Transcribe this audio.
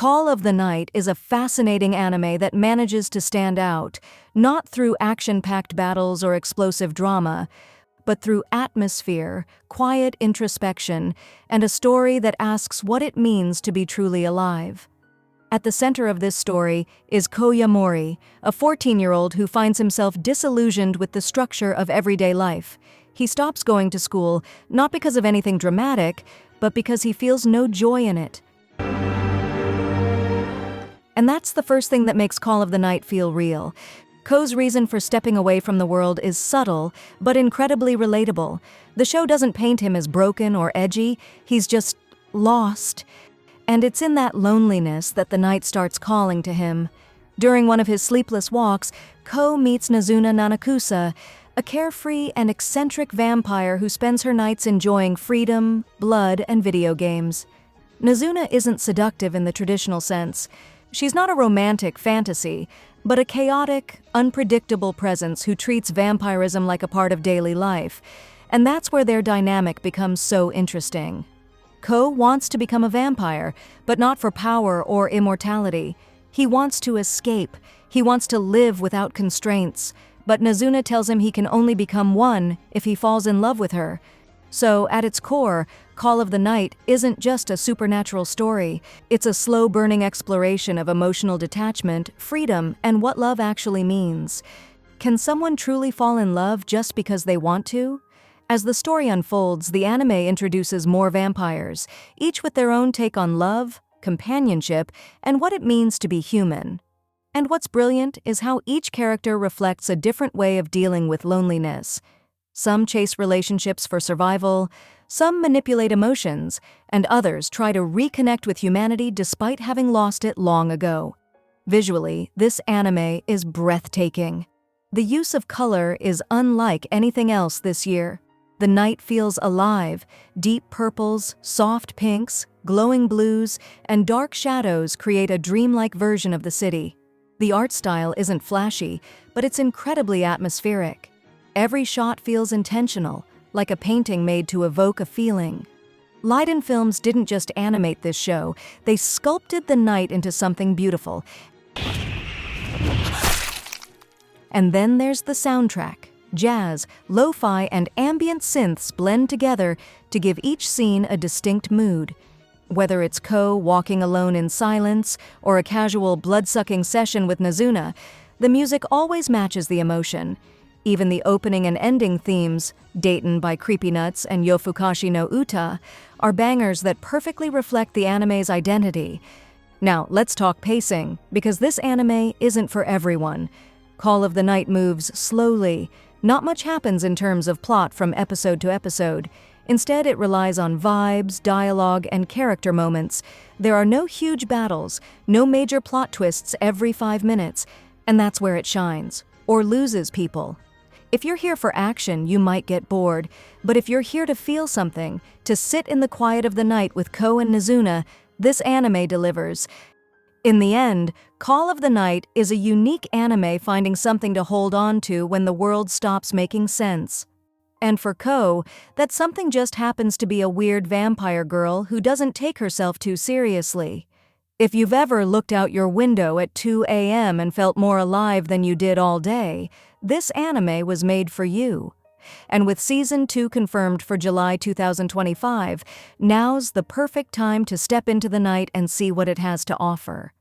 Call of the Night is a fascinating anime that manages to stand out, not through action-packed battles or explosive drama, but through atmosphere, quiet introspection, and a story that asks what it means to be truly alive. At the center of this story is Koya Mori, a 14-year-old who finds himself disillusioned with the structure of everyday life. He stops going to school, not because of anything dramatic, but because he feels no joy in it. And that's the first thing that makes Call of the Night feel real. Ko's reason for stepping away from the world is subtle, but incredibly relatable. The show doesn't paint him as broken or edgy, he's just lost. And it's in that loneliness that the night starts calling to him. During one of his sleepless walks, Ko meets Nazuna Nanakusa, a carefree and eccentric vampire who spends her nights enjoying freedom, blood, and video games. Nazuna isn't seductive in the traditional sense. She's not a romantic fantasy, but a chaotic, unpredictable presence who treats vampirism like a part of daily life. And that's where their dynamic becomes so interesting. Ko wants to become a vampire, but not for power or immortality. He wants to escape. He wants to live without constraints. But Nazuna tells him he can only become one if he falls in love with her. So, at its core, Call of the Night isn't just a supernatural story. It's a slow-burning exploration of emotional detachment, freedom, and what love actually means. Can someone truly fall in love just because they want to? As the story unfolds, the anime introduces more vampires, each with their own take on love, companionship, and what it means to be human. And what's brilliant is how each character reflects a different way of dealing with loneliness. Some chase relationships for survival, some manipulate emotions, and others try to reconnect with humanity despite having lost it long ago. Visually, this anime is breathtaking. The use of color is unlike anything else this year. The night feels alive. Deep purples, soft pinks, glowing blues, and dark shadows create a dreamlike version of the city. The art style isn't flashy, but it's incredibly atmospheric. Every shot feels intentional, like a painting made to evoke a feeling. Leiden Films didn't just animate this show, they sculpted the night into something beautiful. And then there's the soundtrack. Jazz, lo-fi, and ambient synths blend together to give each scene a distinct mood. Whether it's Ko walking alone in silence or a casual blood-sucking session with Nazuna, the music always matches the emotion. Even the opening and ending themes, Dayton by Creepy Nuts and Yofukashi no Uta, are bangers that perfectly reflect the anime's identity. Now, let's talk pacing, because this anime isn't for everyone. Call of the Night moves slowly. Not much happens in terms of plot from episode to episode. Instead, it relies on vibes, dialogue, and character moments. There are no huge battles, no major plot twists every 5 minutes, and that's where it shines, or loses people. If you're here for action, you might get bored, but if you're here to feel something, to sit in the quiet of the night with Ko and Nazuna, this anime delivers. In the end, Call of the Night is a unique anime finding something to hold on to when the world stops making sense. And for Ko, that something just happens to be a weird vampire girl who doesn't take herself too seriously. If you've ever looked out your window at 2 a.m. and felt more alive than you did all day, this anime was made for you. And with Season 2 confirmed for July 2025, now's the perfect time to step into the night and see what it has to offer.